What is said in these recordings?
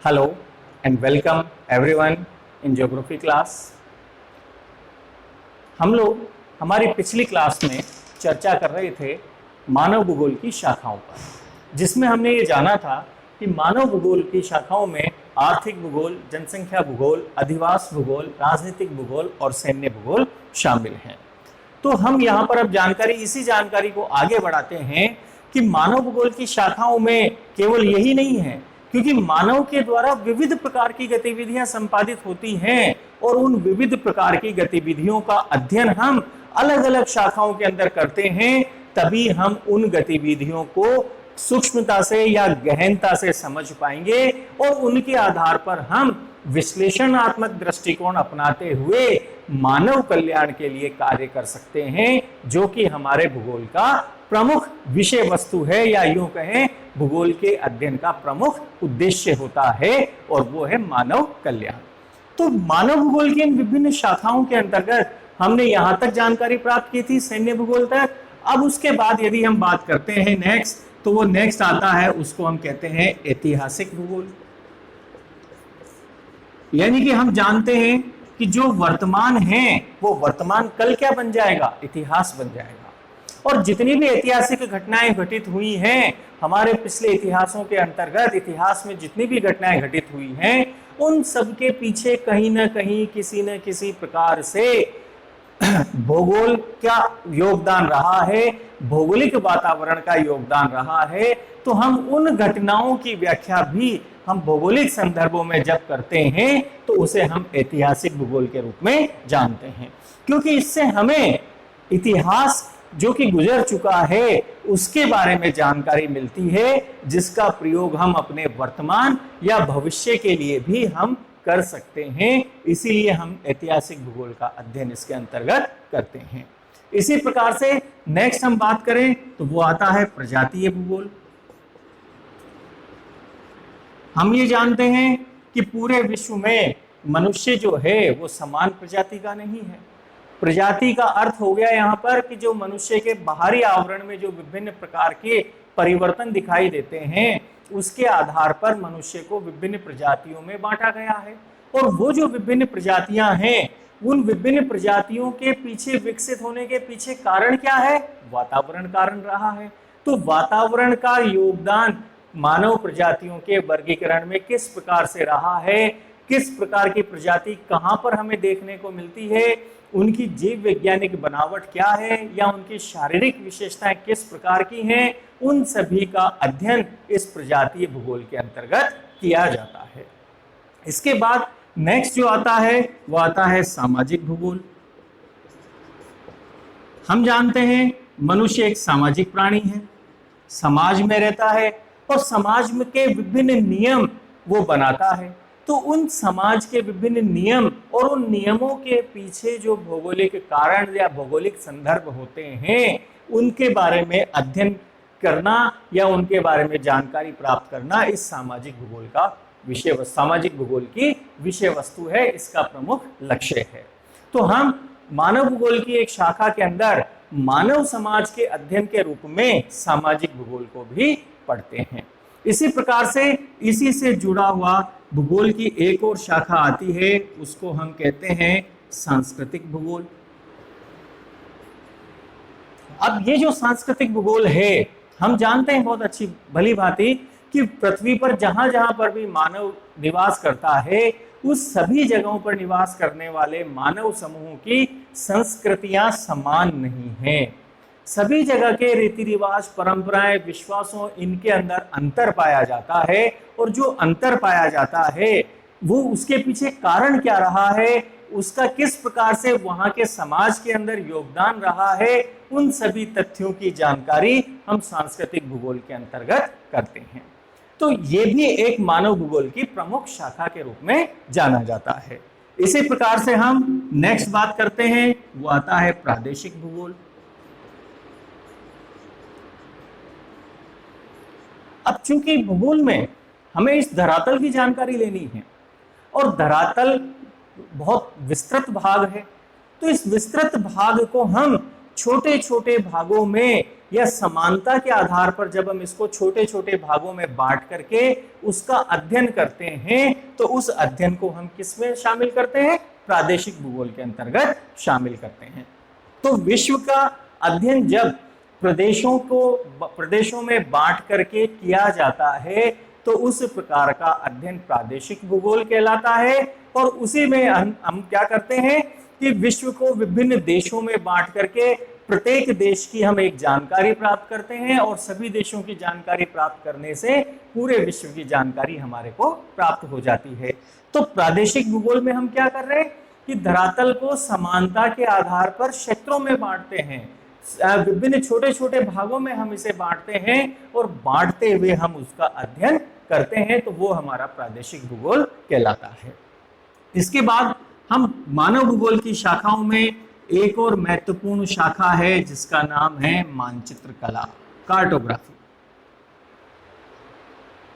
Hello and welcome everyone in geography class. हम लोग हमारी पिछली क्लास में चर्चा कर रहे थे मानव भूगोल की शाखाओं पर, जिसमें हमने ये जाना था कि मानव भूगोल की शाखाओं में आर्थिक भूगोल, जनसंख्या भूगोल, अधिवास भूगोल, राजनीतिक भूगोल और सैन्य भूगोल शामिल हैं। तो हम यहाँ पर अब इसी जानकारी को आगे बढ़ाते हैं कि मानव भूगोल की शाखाओं में केवल यही नहीं है, क्योंकि मानव के द्वारा विविध प्रकार की गतिविधियां संपादित होती हैं और उन विविध प्रकार की गतिविधियों का अध्ययन हम अलग अलग शाखाओं के अंदर करते हैं, तभी हम उन गतिविधियों को सूक्ष्मता से या गहनता से समझ पाएंगे और उनके आधार पर हम विश्लेषणात्मक दृष्टिकोण अपनाते हुए मानव कल्याण के लिए कार्य कर सकते हैं, जो कि हमारे भूगोल का प्रमुख विषय वस्तु है, या यूं कहें भूगोल के अध्ययन का प्रमुख उद्देश्य होता है, और वो है मानव कल्याण। तो मानव भूगोल की इन विभिन्न शाखाओं के अंतर्गत हमने यहां तक जानकारी प्राप्त की थी, सैन्य भूगोल तक। अब उसके बाद यदि हम बात करते हैं नेक्स्ट, तो वो नेक्स्ट आता है, उसको हम कहते हैं ऐतिहासिक भूगोल। यानी कि हम जानते हैं कि जो वर्तमान है वो वर्तमान कल क्या बन जाएगा, इतिहास बन जाएगा। और जितनी भी ऐतिहासिक घटनाएं घटित हुई हैं हमारे पिछले इतिहासों के अंतर्गत, इतिहास में जितनी भी घटनाएं घटित हुई हैं, उन सब के पीछे कहीं ना कहीं किसी न किसी प्रकार से भूगोल का योगदान रहा है, भौगोलिक वातावरण का योगदान रहा है। तो हम उन घटनाओं की व्याख्या भी हम भौगोलिक संदर्भों में जब करते हैं तो उसे हम ऐतिहासिक भूगोल के रूप में जानते हैं, क्योंकि इससे हमें इतिहास जो कि गुजर चुका है उसके बारे में जानकारी मिलती है, जिसका प्रयोग हम अपने वर्तमान या भविष्य के लिए भी हम कर सकते हैं। इसीलिए हम ऐतिहासिक भूगोल का अध्ययन इसके अंतर्गत करते हैं। इसी प्रकार से नेक्स्ट हम बात करें तो वो आता है प्रजातीय भूगोल। हम ये जानते हैं कि पूरे विश्व में मनुष्य जो है वो समान प्रजाति का नहीं है। प्रजाति का अर्थ हो गया यहाँ पर कि जो मनुष्य के बाहरी आवरण में जो विभिन्न प्रकार के परिवर्तन दिखाई देते हैं, उसके आधार पर मनुष्य को विभिन्न प्रजातियों में बांटा गया है। और वो जो विभिन्न प्रजातियां हैं, उन विभिन्न प्रजातियों के पीछे विकसित होने के पीछे कारण क्या है, वातावरण कारण रहा है। तो वातावरण का योगदान मानव प्रजातियों के वर्गीकरण में किस प्रकार से रहा है, किस प्रकार की प्रजाति कहाँ पर हमें देखने को मिलती है, उनकी जीव वैज्ञानिक बनावट क्या है, या उनकी शारीरिक विशेषताएं किस प्रकार की हैं, उन सभी का अध्ययन इस प्रजातीय भूगोल के अंतर्गत किया जाता है। इसके बाद नेक्स्ट जो आता है वो आता है सामाजिक भूगोल। हम जानते हैं मनुष्य एक सामाजिक प्राणी है, समाज में रहता है और समाज में के विभिन्न नियम वो बनाता है। तो उन समाज के विभिन्न नियम और उन नियमों के पीछे जो भौगोलिक कारण या भौगोलिक संदर्भ होते हैं, उनके बारे में अध्ययन करना या उनके बारे में जानकारी प्राप्त करना इस सामाजिक भूगोल का सामाजिक भूगोल की विषय वस्तु है, इसका प्रमुख लक्ष्य है। तो हम मानव भूगोल की एक शाखा के अंदर मानव समाज के अध्ययन के रूप में सामाजिक भूगोल को भी पढ़ते हैं। इसी प्रकार से इसी से जुड़ा हुआ भूगोल की एक और शाखा आती है, उसको हम कहते हैं सांस्कृतिक भूगोल। अब ये जो सांस्कृतिक भूगोल है, हम जानते हैं बहुत अच्छी भली भांति कि पृथ्वी पर जहां जहां पर भी मानव निवास करता है, उस सभी जगहों पर निवास करने वाले मानव समूहों की संस्कृतियां समान नहीं हैं। सभी जगह के रीति रिवाज, परंपराएं, विश्वासों, इनके अंदर अंतर पाया जाता है। और जो अंतर पाया जाता है वो उसके पीछे कारण क्या रहा है, उसका किस प्रकार से वहां के समाज के अंदर योगदान रहा है, उन सभी तथ्यों की जानकारी हम सांस्कृतिक भूगोल के अंतर्गत करते हैं। तो ये भी एक मानव भूगोल की प्रमुख शाखा के रूप में जाना जाता है। इसी प्रकार से हम नेक्स्ट बात करते हैं, वो आता है प्रादेशिक भूगोल। अब चूंकि भूगोल में हमें इस धरातल की जानकारी लेनी है और धरातल बहुत विस्तृत भाग है, तो इस विस्तृत भाग को हम छोटे छोटे भागों में या समानता के आधार पर जब हम इसको छोटे छोटे भागों में बांट करके उसका अध्ययन करते हैं तो उस अध्ययन को हम किस में शामिल करते हैं? प्रादेशिक भूगोल के अंतर्गत शामिल करते हैं। तो विश्व का अध्ययन जब प्रदेशों में बांट करके किया जाता है तो उस प्रकार का अध्ययन प्रादेशिक भूगोल कहलाता है। और उसी में हम क्या करते हैं कि विश्व को विभिन्न देशों में बांट करके प्रत्येक देश की हम एक जानकारी प्राप्त करते हैं और सभी देशों की जानकारी प्राप्त करने से पूरे विश्व की जानकारी हमारे को प्राप्त हो जाती है। तो प्रादेशिक भूगोल में हम क्या कर रहे हैं कि धरातल को समानता के आधार पर क्षेत्रों में बांटते हैं, विभिन्न छोटे छोटे भागों में हम इसे बांटते हैं और बांटते हुए हम उसका अध्ययन करते हैं, तो वो हमारा प्रादेशिक भूगोल कहलाता है। इसके बाद हम मानव भूगोल की शाखाओं में एक और महत्वपूर्ण शाखा है जिसका नाम है मानचित्र कला, कार्टोग्राफी।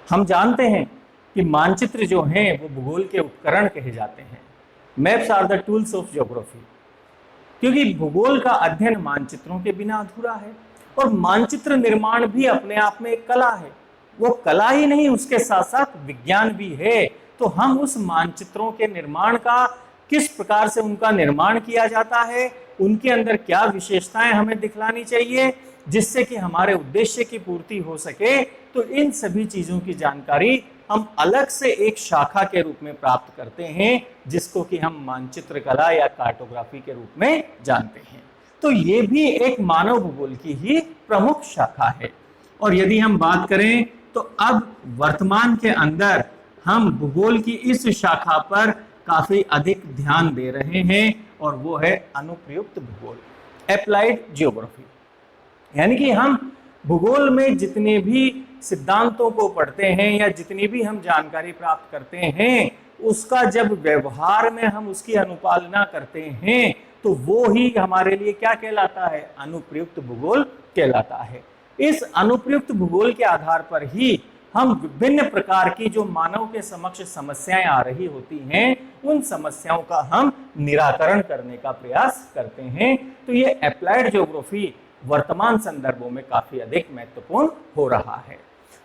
हम जानते हैं कि मानचित्र जो हैं वो भूगोल के उपकरण कहे जाते हैं। Maps are the tools of geography, क्योंकि भूगोल का अध्ययन मानचित्रों के बिना अधूरा है। और मानचित्र निर्माण भी अपने आप में एक कला है। वो कला ही नहीं, उसके साथ साथ विज्ञान भी है। तो हम उस मानचित्रों के निर्माण का किस प्रकार से उनका निर्माण किया जाता है, उनके अंदर क्या विशेषताएं हमें दिखलानी चाहिए जिससे कि हमारे उद्देश्य की पूर्ति हो सके, तो इन सभी चीजों की जानकारी हम अलग से एक शाखा के रूप में प्राप्त करते हैं जिसको कि हम मानचित्र कला या कार्टोग्राफी के रूप में जानते हैं। तो ये भी एक मानव भूगोल की ही प्रमुख शाखा है। और यदि हम बात करें तो अब वर्तमान के अंदर हम भूगोल की इस शाखा पर काफी अधिक ध्यान दे रहे हैं और वो है अनुप्रयुक्त भूगोल, एप्लाइड जियोग्राफी। यानी कि हम भूगोल में जितने भी सिद्धांतों को पढ़ते हैं या जितनी भी हम जानकारी प्राप्त करते हैं उसका जब व्यवहार में हम उसकी अनुपालना करते हैं तो वो ही हमारे लिए क्या कहलाता है? अनुप्रयुक्त भूगोल कहलाता है। इस अनुप्रयुक्त भूगोल के आधार पर ही हम विभिन्न प्रकार की जो मानव के समक्ष समस्याएं आ रही होती हैं उन समस्याओं का हम निराकरण करने का प्रयास करते हैं। तो ये एप्लाइड ज्योग्राफी वर्तमान संदर्भों में काफी अधिक महत्वपूर्ण हो रहा है।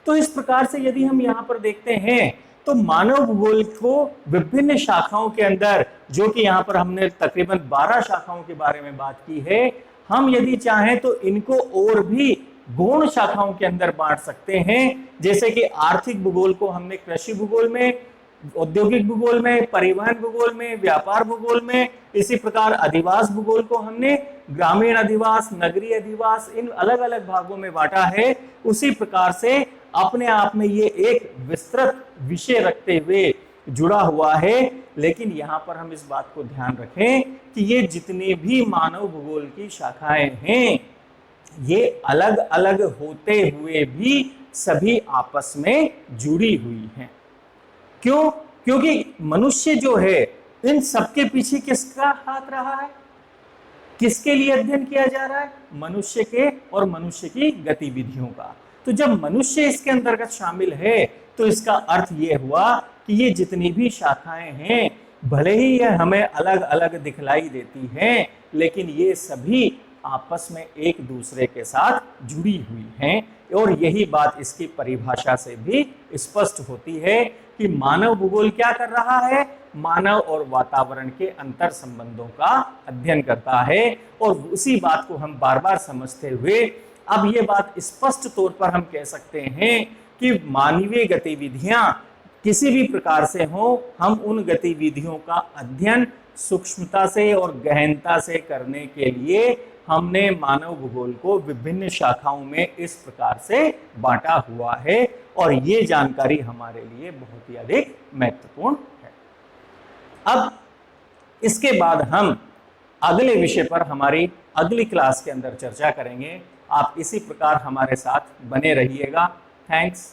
तो इस प्रकार से यदि हम यहाँ पर देखते हैं तो मानव भूगोल को विभिन्न शाखाओं के अंदर, जो कि यहाँ पर हमने तकरीबन 12 शाखाओं के बारे में बात की है, हम यदि चाहें तो इनको और भी गौण शाखाओं के अंदर बांट सकते हैं। जैसे कि आर्थिक भूगोल को हमने कृषि भूगोल में, औद्योगिक भूगोल में, परिवहन भूगोल में, व्यापार भूगोल में, इसी प्रकार अधिवास भूगोल को हमने ग्रामीण अधिवास, नगरीय अधिवास, इन अलग अलग भागों में बांटा है। उसी प्रकार से अपने आप में ये एक विस्तृत विषय रखते हुए जुड़ा हुआ है। लेकिन यहाँ पर हम इस बात को ध्यान रखें कि ये जितने भी मानव भूगोल की शाखाएं हैं ये अलग अलग होते हुए भी सभी आपस में जुड़ी हुई हैं। क्यों? क्योंकि मनुष्य जो है इन सबके पीछे किसका हाथ रहा है? किसके लिए अध्ययन किया जा रहा है? मनुष्य के और मनुष्य की गतिविधियों का। तो जब मनुष्य इसके अंतर्गत शामिल है तो इसका अर्थ ये हुआ कि ये जितनी भी शाखाएं हैं भले ही ये हमें अलग अलग दिखलाई देती हैं लेकिन ये सभी आपस में एक दूसरे के साथ जुड़ी हुई हैं। और यही बात इसकी परिभाषा से भी स्पष्ट होती है कि मानव भूगोल क्या कर रहा है? मानव और वातावरण के अंतर संबंधों का अध्ययन करता है। और उसी बात को हम बार बार समझते हुए अब ये बात स्पष्ट तौर पर हम कह सकते हैं कि मानवीय गतिविधियां किसी भी प्रकार से हो, हम उन गतिविधियों का अध्ययन सूक्ष्मता से और गहनता से करने के लिए हमने मानव भूगोल को विभिन्न शाखाओं में इस प्रकार से बांटा हुआ है। और ये जानकारी हमारे लिए बहुत ही अधिक महत्वपूर्ण है। अब इसके बाद हम अगले विषय पर हमारी अगली क्लास के अंदर चर्चा करेंगे। आप इसी प्रकार हमारे साथ बने रहिएगा। थैंक्स।